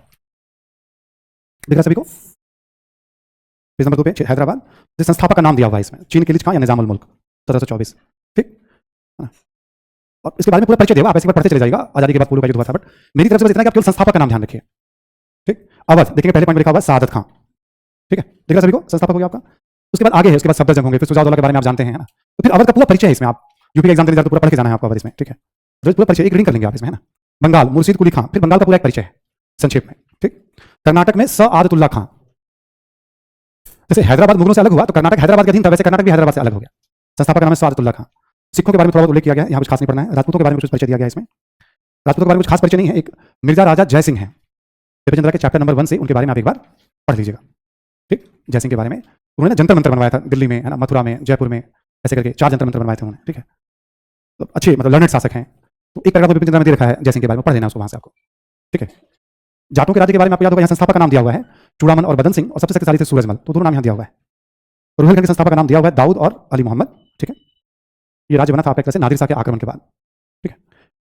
दिख रहा सभी को, पेज नंबर 2 पे हैदराबाद, संस्थापक का नाम दिया हुआ है इसमें, चीन किलिच खां या निजामुल मुल्क 1724। ठीक, और इसके बारे में पूरा परिचय देगा, आप ऐसे पढ़ते चले जाएगा, आजादी के बाद पूरा का युद्ध हुआ था। बट मेरी तरफ से इतना कि आप केवल संस्थापक का नाम ध्यान रखिए। ठीक, अवध देखेंगे पहले पॉइंट में लिखा हुआ सआदत खां। ठीक है, दिख रहा सभी को, संस्थापक हो गया आपका। उसके बाद आगे है, उसके बाद सफदरजंग होंगे, फिर सुजाउद्दौला के बारे में आप जानते हैं ना। तो फिर अवध का पूरा परिचय है इसमें, आप यूपी एग्जाम देने जाते तो पूरा पढ़ के जाना है आपको अवध इसमें। ठीक है, पूरा परिचय एक रीडिंग कर लेंगे आप इसमें, है ना। बंगाल मुर्शीद कुली खां, फिर बंगाल का पूरा एक परिचय है संक्षेप में। ठीक, कर्नाटक में सआदतुल्ला खां। जैसे हैदराबाद मुगलों से अलग हुआ तो कर्नाटक हैदराबाद के अधीन था, वैसे कर्नाटक भी हैदराबाद से अलग हो गया। संस्थापक का नाम है सआदतुल्ला खां। सिखों के बारे में थोड़ा बहुत उल्लेख किया गया है, यहाँ कुछ खास नहीं पढ़ना है। राजपूतों के बारे में कुछ परिचय दिया गया है इसमें, राजपूतों के बारे में कुछ खास परिचय नहीं है। एक मिर्जा राजा जयसिंह है, देवचंद्रा के चैप्टर नंबर 1 से उनके बारे में आप एक बार पढ़ लीजिएगा। ठीक, जयसिंह के बारे में उन्होंने जंतर मंतर बनवाया था दिल्ली में, है ना, मथुरा में, जयपुर में, ऐसे करके 4 जंतर मंतर बनवाए थे उन्होंने। ठीक है, तो अच्छे मतलब लर्नेड शासक हैं। तो एक पैराग्राफ बिपिन चंद्र में दे रखा है जयसिंह के बारे में, पढ़ लेना उसको वहां से आपको। ठीक है, जाटों के राज्य के बारे में आपको याद होगा, यहाँ संस्थापक का नाम दिया हुआ है चूड़ामन और बदन सिंह, और सबसे शक्तिशाली थे सूरजमल, तो दोनों नाम यहाँ दिया हुआ है। रुहेलखंड के संस्थापक का नाम दिया हुआ है दाऊद और अली मोहम्मद। ठीक है, ये राज्य बना था आपका एक तरह से नादिर शाह के आक्रमण के बाद। ठीक है,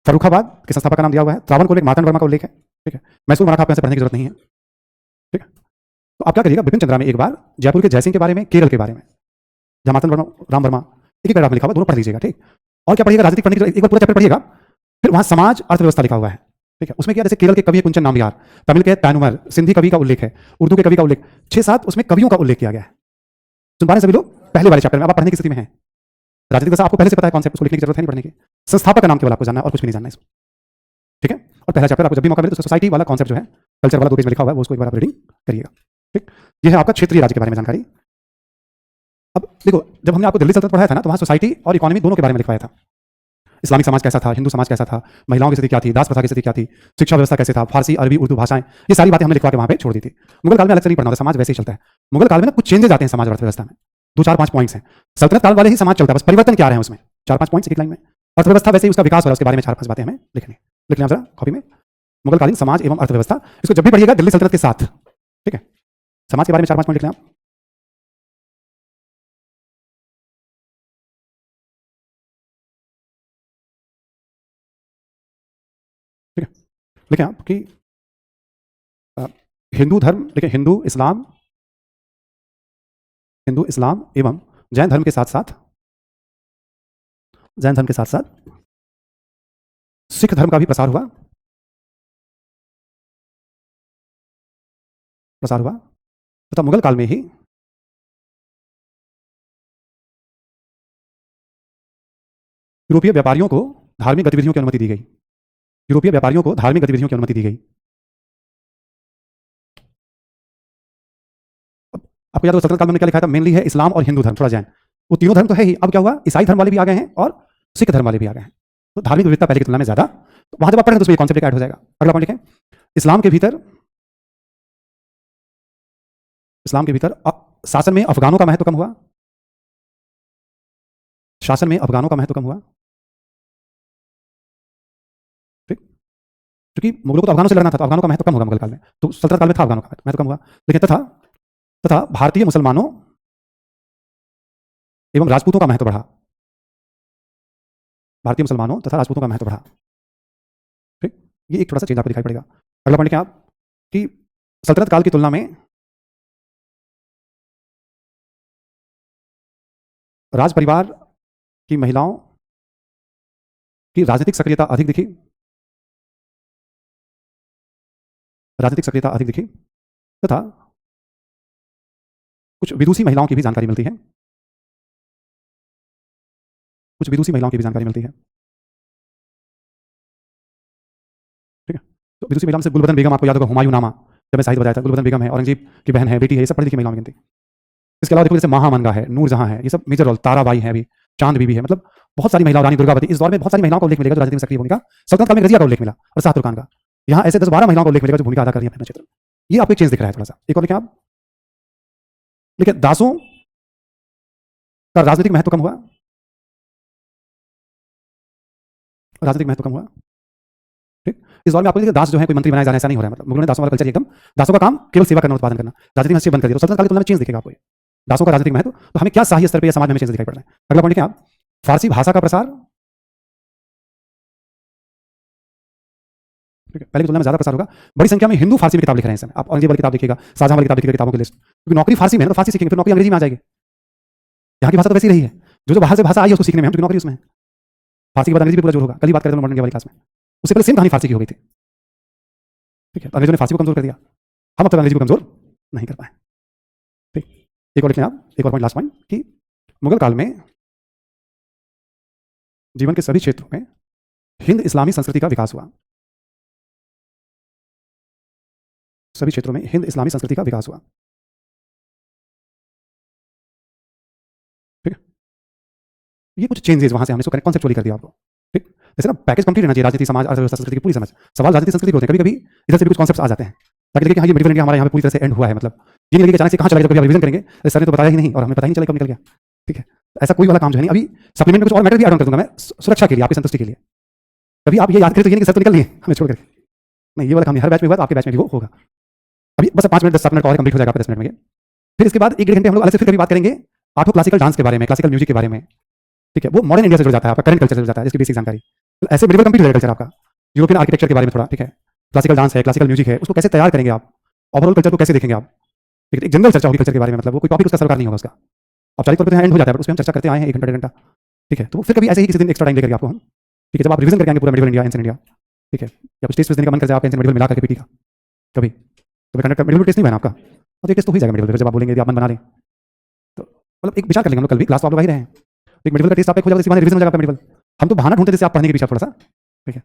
फर्रुखाबाद के संस्थापक का नाम दिया हुआ है, त्रावण को उल्लेख मार्तंड वर्मा का उल्लेख है। ठीक है, मैसूर मराठा आपको यहाँ से पढ़ने की जरूरत नहीं है। ठीक है, तो आप क्या करिएगा, बिपिन चंद्रा में एक बार जयपुर के जयसिंह के बारे में, केरल के बारे में, जहाँ मार्तंड वर्मा, राम वर्मा, एक ही पैराग्राफ में लिखा हुआ, दोनों पढ़ लीजिएगा। ठीक, और क्या पढ़िएगा, राजनीतिक पढ़ने के लिए एक बार पूरा चैप्टर पढ़िएगा। फिर वहाँ समाज अर्थव्यवस्था लिखा हुआ है। ठीक है, उसमें क्या, जैसे केरल के कवि कुंचन नामबिहार, तमिल के तैनुमर, सिंधी कवि का उल्लेख है, उर्दू के कवि का उल्लेख, 6-7 उसमें कवियों का उल्लेख किया गया है। सुन पा रहे सभी लोग, पहले वाले चैप्टर में। अब आप पढ़ने की स्थिति में हैं। राजनीतिक दशा आपको पहले से पता है कॉन्सेप्ट, उसको लिखने की जरूरत है नहीं पढ़ने की। संस्थापक का नाम केवल आपको जानना है और कुछ भी नहीं जानना है इसमें। ठीक है, और पहला चैप्टर आपको जब भी मौका मिले तो सोसाइटी वाला कॉन्सेप्ट जो है, कल्चर वाला 2 पेज में लिखा हुआ है, वो उसको एक बार आप रीडिंग करिएगा। ठीक, ये है आपका क्षेत्रीय राज्य के बारे में जानकारी। अब देखो, जब हमने आपको दिल्ली सल्तनत पढ़ाया था ना, तो वहाँ सोसाइटी और इकोनॉमी दोनों के बारे में लिखवाया था। इस्लामिक समाज कैसा था, हिंदू समाज कैसा था, महिलाओं की स्थिति क्या थी, दास प्रथा की स्थिति क्या थी, शिक्षा व्यवस्था कैसे था, फारसी, अरबी, उर्दू भाषाएं, ये सारी बातें हमने लिखवा के वहाँ पे छोड़ दी थी। मुगल काल में अलग से नहीं पढ़ना होता, समाज वैसे ही चलता है। मुगल काल में ना कुछ चेंजेस आते हैं समाज अर्थव्यवस्था में, 2-4-5 पॉइंट्स हैं। सल्तनत काल वाले ही समाज चलता है, बस परिवर्तन क्या आ रहे हैं उसमें, 4-5 पॉइंट्स एक लाइन में। अर्थव्यवस्था वैसे ही उसका विकास हो रहा है, उसके बारे में 4-5 बातें हमें लिखनी, लिख लेना जरा कॉपी में। मुगलकालीन समाज एवं अर्थव्यवस्था, इसको जब भी पढ़िएगा दिल्ली सल्तनत के साथ। ठीक है, समाज के बारे में 4-5 पॉइंट लिख लें आप। ठीक है, लिखें आप कि हिंदू धर्म, देखिए हिंदू इस्लाम एवं जैन धर्म के साथ साथ सिख धर्म का भी प्रसार हुआ तथा मुगल काल में ही यूरोपीय व्यापारियों को धार्मिक गतिविधियों की अनुमति दी गई। आपको याद हो सल्तनत काल में क्या लिखा था, मेनली है इस्लाम और हिंदू धर्म, थोड़ा जैन, वो तीनों धर्म तो है ही। अब क्या हुआ, ईसाई धर्म वाले भी आ गए हैं और सिख धर्म वाले भी आ गए हैं, तो धार्मिक विविधता पहले की तुलना में ज्यादा। तो वहां जब आप पढ़ें तो उसमें कॉन्सेप्ट ऐड हो जाएगा। अगला पॉइंट लिखें, इस्लाम के भीतर शासन में अफगानों का महत्व कम हुआ। ठीक, क्योंकि मुगलों को तो अफगानों से लड़ना था, तो अफगानों का महत्व कम होगा मुगल काल में, तो सल्तनत काल में था अफगानों का महत्व कम हुआ। लेकिन तथा भारतीय मुसलमानों एवं राजपूतों का महत्व बढ़ा। ठीक, ये एक थोड़ा सा चेंज आपको दिखाई पड़ेगा। अगला पॉइंट क्या आप कि सल्तनत काल की तुलना में राज परिवार की महिलाओं की राजनीतिक सक्रियता अधिक दिखी तथा कुछ विदुषी महिलाओं की भी जानकारी मिलती है। ठीक है, तो विदुषी महिला से गुलबदन बेगम, आपको याद होगा हुमायूं नामा जब मैं साहित्य बताया था, गुलबदन बेगम है, औरंगजेब की बहन है, बेटी है, ये सब पढ़ी लिखी महिलाओं में गिनती। इसके अलावा देखो जैसे महामनगा है, नूरजहां है, ये सब मेजर रोल, ताराबाई है, अभी चांद बीबी है, मतलब बहुत सारी महिलाओं, रानी दुर्गावती, इस दौर में बहुत सारी महिलाओं का उल्लेख मिलेगा जो राजनीति में सक्रिय भूमिका। सल्तनत काल में रजिया का उल्लेख मिला और शाह तुर्कान का। यहाँ ऐसे 10-12 महिलाओं का उल्लेख मिलेगा जो भूमिका अदा कर रही है अपने क्षेत्र में। ये आपको एक चेंज दिख रहा है थोड़ा सा। एक और लिखें आप, देखिए दासों का राजनीतिक महत्व कम हुआ। ठीक, इस दौर में आपको देखिए दास जो है कोई मंत्री बनाया जाना ऐसा नहीं हो रहा है, मतलब मुगलों ने दासों वाला कल्चर एकदम, दासों का काम केवल सेवा करना, उत्पादन करना, राजनीति में से बंद कर दिया। तो सल्तनत काल की तुलना में चेंज दिखेगा आपको दासों का राजनीतिक महत्व। तो हमें क्या शाही स्तर पर या समाज में चेंज दिखाई पड़ रहा है। अगला पॉइंट लिखें आप, फारसी भाषा का प्रसार। ठीक है, पहले की तुलना में ज्यादा प्रसार होगा। बड़ी संख्या में हिंदू फारसी में किताब लिख रहे हैं इस समय। आप औरंगजेब वाली किताब देखिएगा, शाहजहां वाली किताब देखिएगा, किताबों की लिस्ट, क्योंकि नौकरी फारसी में है, तो फारसी सीखेंगे, फिर नौकरी अंग्रेजी में आ जाएगी। यहाँ की भाषा तो वैसी रही है, जो बाहर से भाषा आई है उसको सीखने में, हम तो नौकरी उसमें है। फारसी के बाद अंग्रेजी भी पूरा जोर होगा, कल ही बात करते हैं मॉडर्न इंडिया वाली क्लास में। उससे पहले सेम कहानी फारसी की हो गई थी। ठीक है, तो अंग्रेजों ने फारसी को कमजोर कर दिया, हम अब तक अंग्रेजी को कमजोर नहीं कर पाए। ठीक, एक और लिखें आप, एक और पॉइंट, लास्ट पॉइंट, कि मुगल काल में जीवन के सभी क्षेत्रों में हिंद इस्लामी संस्कृति का विकास हुआ। ठीक है, ये कुछ चेंजेस वहां से हमने इसको कॉन्सेप्चुअली कर दिया आपको। ठीक, जैसे ना पैकेज कंप्लीट रहना चाहिए, राजनीति, समाज, अर्थव्यवस्था, संस्कृति की पूरी समझ। सवाल राजनीति संस्कृति होते हैं, कभी कभी इधर से भी कुछ कॉन्सेप्ट्स आ जाते हैं। ताकि लगे कि हाँ ये मेडिकल इंडिया हमारा यहाँ पे पूरी तरह से एंड हुआ है, मतलब ये नहीं लगे कि अचानक से कहाँ चला गया, तो कभी आप रिवीजन करेंगे अरे सर ने तो बताया ही नहीं और हमें पता ही नहीं चला कब निकल गया। ठीक है, ऐसा कोई वाला काम जो है नहीं। अभी सप्लीमेंट में कुछ और मैटर भी ऐड ऑन कर दूंगा मैं सुरक्षा के लिए, आपकी संतुष्टि के लिए। कभी आप ये याद करें तो ये नहीं कि सर तो निकल लिए हमें छोड़ करके, नहीं ये वाला काम नहीं, हर बैच में हुआ तो आपके बैच में भी वो होगा। अभी बस 5 मिनट 10 मिनट और कंप्लीट हो जाएगा आपका 10 मिनट में। फिर इसके बाद 1-1.5 घंटे हम लोग अलग से फिर कभी बात करेंगे आठों क्लासिकल डांस के बारे में, क्लासिकल म्यूजिक के बारे में। ठीक है, वो मॉडर्न इंडिया से जुड़ जाता है, आपका करंट कल्चर से जुड़ जाता है, जिसकी बेसिक जानकारी। तो ऐसे मेडिकल कंप्लीट हो जाएगा कल्चर आपका, यूरोपियन आर्किटेक्चर के बारे में थोड़ा। ठीक है, क्लासिकल डांस है, क्लासिकल म्यूजिक है, उसको कैसे तैयार करेंगे आप, ओवरऑल कल्चर को कैसे देखेंगे आप। ठीक है, एक जनरल चर्चा होगी कल्चर के बारे में, मतलब वो कोई टॉपिक उसका सरकार नहीं होगा उसका। औपचारिक तौर पर एंड हो जाता है, बट उस पर हम चर्चा करते आए हैं 1 घंटा 1.5 घंटा। ठीक है, तो फिर कभी ऐसे ही किसी दिन एक्स्ट्रा टाइम लेकर आपको हम, ठीक है, जब आप रिवीजन करके आएंगे पूरा मेडिकल इंडिया, एंशिएंट इंडिया। ठीक है, या कुछ टेस्ट देने का मन कर जाए आप एंशिएंट मेडिकल मिला करके पीटी का कभी, तो मैं कंडक्ट मेडिकल टेस्ट नहीं बना आपका, और एक टेस्ट तो हो ही जाएगा मेडिकल। जब आप बोलेंगे यदि आप मन बना लें तो मतलब एक विचार कर लेंगे हम लोग, कल भी क्लास तो आप लोग आ ही रहे हैं, तो एक मेडिकल का टेस्ट आपका हो जाएगा, रिवीजन हो जाएगा आपका मेडिकल। हम तो बहाना ढूंढते जैसे आप पढ़ने के पीछे थोड़ा सा। ठीक है,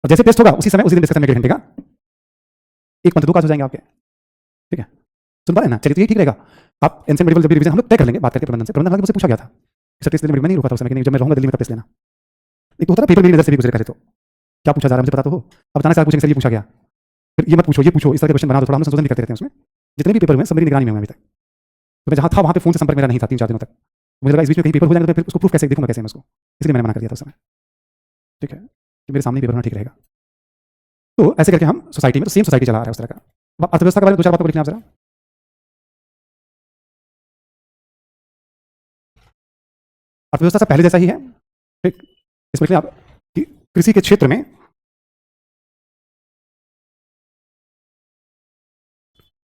और जैसे टेस्ट होगा उसी समय उसी दिन डिस्कशन में 1 घंटे का 1 मंथ 2 क्लास हो जाएंगे आपके। ठीक है, सुन पा रहे हैं ना, चलिए तो ये ठीक रहेगा। आप एंशिएंट मेडिकल जब भी रिवीजन हम लोग तय कर लेंगे, बात करके प्रबंधन से, प्रबंधन हालांकि मुझसे पूछा गया था सर टेस्ट लेने में नहीं रुका था उस समय कि नहीं, जब मैं रहूंगा दिल्ली में तब टेस्ट लेना। एक तो होता है पेपर मेरी नजर से भी गुजरे करे, तो क्या पूछा जा रहा है मुझे पता तो हो, अब अचानक से आप पूछेंगे सर ये पूछा गया, फिर ये मत पूछो ये पूछो, इस तरह के क्वेश्चन बना दो, थोड़ा हम संशोधन भी करते रहते हैं उसमें। जितने भी पेपर हुए सब मेरी निगरानी में हुए अभी तक, तो मैं जहाँ था वहाँ पे फोन से संपर्क मेरा नहीं था 3-4 दिनों तक। मुझे लगा इस बीच में कहीं पेपर हो जाएगा तो फिर उसको प्रूफ कैसे देखूंगा कैसे मैं उसको, इसलिए मैंने मना कर दिया था उस समय। ठीक है, कि मेरे सामने पेपर होना ठीक रहेगा। तो ऐसे करके हम सोसाइटी में, तो सेम सोसाइटी चला रहा है उस तरह का। अर्थव्यवस्था के बारे में 2-4 बातों को लिखना आप जरा। अर्थव्यवस्था से पहले जैसा ही है। ठीक, इसमें लिखिए आप कि कृषि के क्षेत्र में,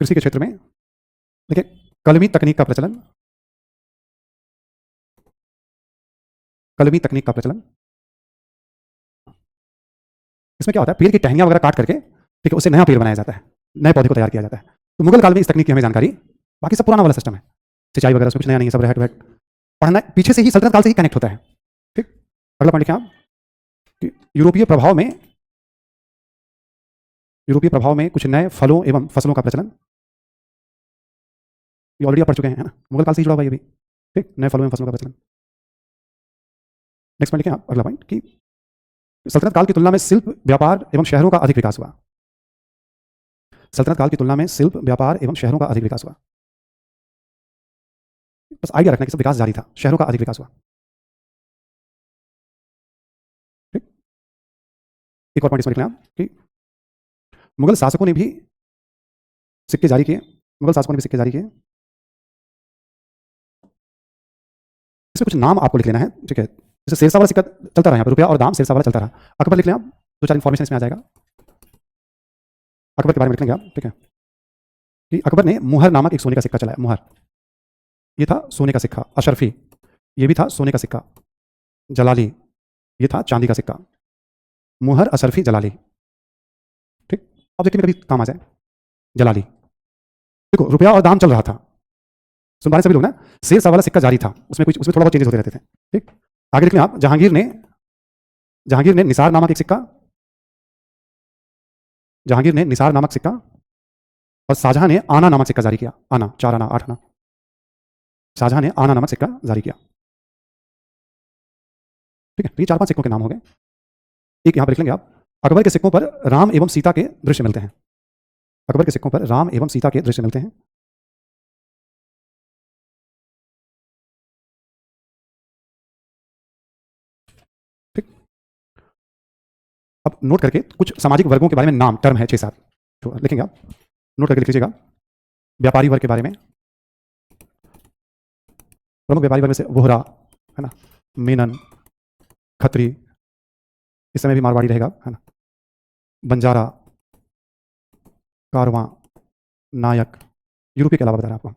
कृषि के क्षेत्र में देखिए कलमी तकनीक का प्रचलन, कलमी तकनीक का प्रचलन। इसमें क्या होता है, पेड़ की टहनियां वगैरह काट करके, ठीक है, उससे नया पेड़ बनाया जाता है, नए पौधे को तैयार किया जाता है। तो मुगल काल में इस तकनीक की हमें जानकारी, बाकी सब पुराना वाला सिस्टम है, सिंचाई वगैरह उसमें कुछ नया नहीं है, सब रहट वहट पढ़ना पीछे से ही सल्तनत काल से ही कनेक्ट होता है। ठीक, अगला पॉइंट लिखें आप कि यूरोपीय प्रभाव में कुछ नए फलों एवं फसलों का प्रचलन। ये ऑलरेडी आप पढ़ चुके हैं, है ना, मुगल काल से ही जुड़ा हुआ ये भी। ठीक, नए फलों एवं फसलों का प्रचलन। नेक्स्ट पॉइंट लिखें आप, अगला पॉइंट कि सल्तनत काल की तुलना में शिल्प व्यापार एवं शहरों का अधिक विकास हुआ। सल्तनत काल की तुलना में शिल्प व्यापार एवं शहरों का अधिक विकास हुआ। बस आइडिया रखना कि सब विकास जारी था, शहरों का अधिक विकास हुआ। ठीक, एक और पॉइंट इसमें लिखना आप कि मुगल शासकों ने भी सिक्के जारी किए, मुगल शासकों ने भी सिक्के जारी किए। इसमें कुछ नाम आपको लिख लेना है। ठीक है, जैसे शेरशाह वाला सिक्का चलता रहा, यहाँ पर रुपया और दाम शेरशाह वाला चलता रहा। अकबर लिख लें आप, 2-4 इंफॉर्मेशन इसमें आ जाएगा अकबर के बारे में लिख लेंगे आप। ठीक है, कि अकबर ने मुहर नामक एक सोने का सिक्का चलाया, मुहर, ये था सोने का सिक्का। अशरफी, ये भी था सोने का सिक्का। जलाली, ये था चांदी का सिक्का। मुहर, अशरफी, जलाली। ठीक, अब देखिए कभी काम आ जाए जलाली। देखो रुपया और दाम चल रहा था, सुन पा रहे सभी लोग ना, शेरशाह वाला सिक्का जारी था, उसमें थोड़ा बहुत चेंजेस होते रहते थे। ठीक, आगे लिख लें आप, जहांगीर ने निसार नामक एक सिक्का, जहांगीर ने निसार नामक सिक्का, और शाहजहां ने आना नामक सिक्का जारी किया। आना, 4 आना 8 आना, शाहजहां ने आना नामक सिक्का जारी किया। ठीक है, तो ये 4-5 सिक्कों के नाम हो गए। एक यहां पर लिख लेंगे आप, अकबर के सिक्कों पर राम एवं सीता के दृश्य मिलते हैं। अकबर के सिक्कों पर राम एवं सीता के दृश्य मिलते हैं। ठीक, अब नोट करके कुछ सामाजिक वर्गों के बारे में नाम, टर्म है 6-7 तो लिखेंगे आप, नोट करके लिख लीजिएगा। व्यापारी वर्ग के बारे में, प्रमुख व्यापारी वर्ग में से वोहरा, है ना, मेनन, खत्री, इस समय भी मारवाड़ी रहेगा, है ना, बंजारा, कारवां, नायक, यूरोपीय के अलावा बता रहा आपको,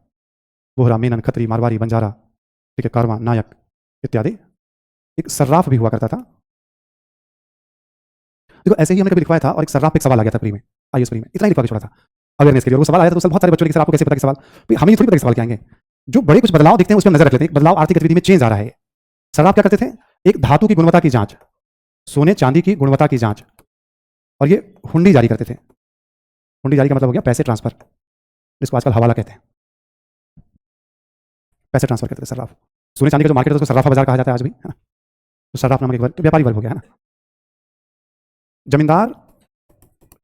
वोहरा, मेनन, खत्री, मारवाड़ी, बंजारा, ठीक है, कारवां, नायक इत्यादि। एक सर्राफ भी हुआ करता था। देखो ऐसे ही हमने कभी लिखवाया था, और एक सर्राफ पे एक सवाल आ गया था प्री में, आईएएस प्री में, इतना ही लिखवा के छोड़ा था अवेयरनेस के लिए। वो सवाल आया था तो बहुत सारे बच्चों ने सर आपको कैसे पता कि सवाल, भाई हमें थोड़ी पता सवाल क्या आएंगे, जो बड़े कुछ बदलाव दिखते हैं उस पर नजर रख लेते हैं, बदलाव आर्थिक गतिविधि में चेंज आ रहा है। सर्राफ क्या करते थे, एक धातु की गुणवत्ता की जांच, सोने चांदी की गुणवत्ता की जांच, और ये हुंडी जारी करते थे। हुंडी जारी का मतलब हो गया पैसे ट्रांसफर, जिसको आजकल हवाला कहते हैं, पैसे ट्रांसफर करते थे सर्राफ। सोने चांदी का जो मार्केट है उसको सर्राफा बाजार कहा जाता है आज भी, है ना, तो सर्राफ नामक एक वर्ग, व्यापारी वर्ग हो गया, है ना। जमींदार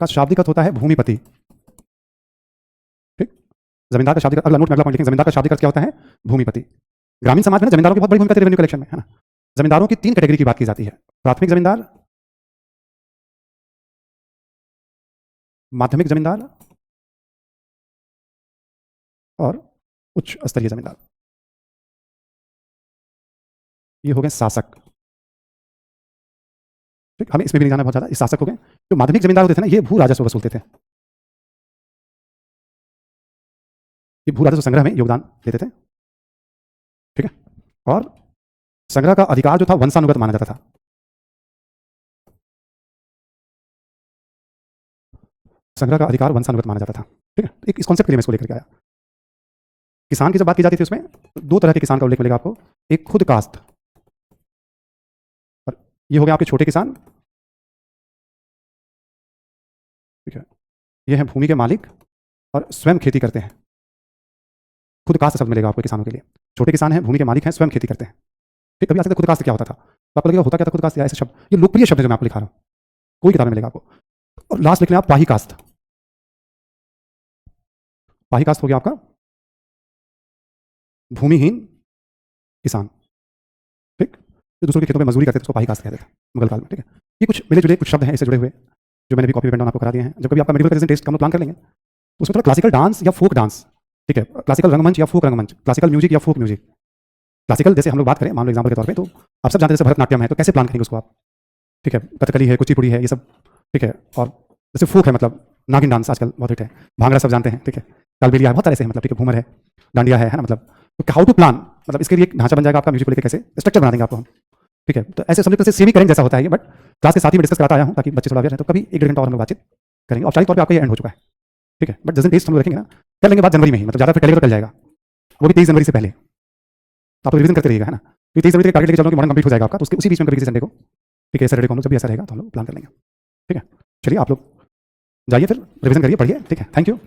का शाब्दिक अर्थ होता है भूमिपति, जमींदार का शाब्दिक अर्थ, अगला नोट में अगला पॉइंट लिखेंगे, जमींदार का शाब्दिक अर्थ क्या होता है? भूमिपति। ग्रामीण समाज में ना जमींदारों की बहुत बड़ी भूमिका रेवेन्यू कलेक्शन में, है ना। जमींदारों की 3 कैटेगरी की बात की जाती है, प्राथमिक जमींदार, माध्यमिक जमींदार और उच्च स्तरीय जमींदार। ये हो गए शासक। ठीक, हमें इसमें भी नहीं जाना बहुत ज्यादा, इस शासक हो गए। जो माध्यमिक जमींदार होते थे ना, ये भू राजस्व वसूलते थे, ये भू राजस्व संग्रह में योगदान देते थे। ठीक है, और संग्रह का अधिकार जो था वंशानुगत माना जाता था। संग्रह का अधिकार वंशानुगत माना जाता था। ठीक है, एक इस कॉन्सेप्ट के लिए मैं इसको लेकर के आया। किसान की जब बात की जाती थी उसमें 2 तरह के किसान का उल्लेख मिलेगा आपको, एक खुद कास्त, और ये हो गया आपके छोटे किसान। ठीक है, ये है भूमि के मालिक और स्वयं खेती करते हैं। खुद कास्ट शब्द मिलेगा आपको किसानों के लिए। छोटे किसान हैं, भूमि के मालिक हैं, स्वयं खेती करते हैं। ठीक, कभी आ सकता है खुद कास्ट क्या होता था, तो आपको लगेगा होता क्या था खुद कास्ट, या ऐसे शब्द, ये लोकप्रिय शब्द है जो मैं आपको लिखा रहा हूँ, कोई किताब में मिलेगा आपको। और लास्ट लिख लें आप पाही कास्ट। पाही कास्ट हो गया आपका भूमिहीन किसान। ठीक, जो दूसरों के खेतों में मजदूरी करते थे उसको पाही कास्ट कहते थे मुगल काल में। ठीक है, ये कुछ मिले जुले कुछ शब्द हैं इससे जुड़े हुए, जो मैंने भी कॉपी पेन डाउन आपको करा दिए हैं। जब कभी आपका मेडिकल प्रेजेंट टेस्ट हम लोग प्लान कर लेंगे तो उसमें थोड़ा क्लासिकल डांस या फोक डांस, ठीक है, क्लासिकल रंगमंच या फोक रंगमंच, क्लासिकल म्यूजिक या फोक म्यूजिक। क्लासिकल जैसे हम लोग बात करें, मान लो एग्जाम्पल के तौर पे, तो आप सब जानते हैं जैसे भरतनाट्यम है, तो कैसे प्लान करेंगे उसको आप। ठीक है, कथकली है, कुचिपुड़ी है, ये सब। ठीक है, और जैसे फोक है, मतलब नागिन डांस आजकल बहुत हिट है, भांगड़ा सब जानते हैं। ठीक है, कालबेलिया है, बहुत सारे ऐसे हैं, मतलब ठीक है, घूमर है, डांडिया है ना। मतलब तो हाउ टू प्लान, मतलब इसके लिए एक ढांचा बन जाएगा आपका म्यूजिक को लेकर, कैसे स्ट्रक्चर बना देंगे आपको हम। ठीक है, तो ऐसे समझो सेमी करेंगे जैसा होता है ये, बट क्लास के साथ ही मैं डिस्कस कराता आया हूँ ताकि बच्चे थोड़ा अवेयर हैं। तो कभी 1-1.5 घंटा और हम लोग बातचीत करेंगे। औपचारिक तौर पे आपका ये एंड हो चुका है। ठीक है, बट जैसे टेस्ट हम लोग रखेंगे ना, कर लेंगे बात जनवरी में ही, मतलब ज़्यादा फिर टेलीवर कर जाएगा, वो भी 23 जनवरी से पहले। तो आप रिवीजन करते रहिएगा, है ना। तो 23 जनवरी का टारगेट लेके चलो कि मॉडल कंप्लीट हो जाएगा आपका, तो उसके उसी बीच में कभी किसी संडे को, ठीक है, सैटरडे को हम लोग जब भी ऐसा रहेगा तो हम लोग प्लान कर लेंगे। ठीक है, चलिए आप लोग जाइए फिर रिवीजन करिए, पढ़िए। ठीक है, थैंक यू।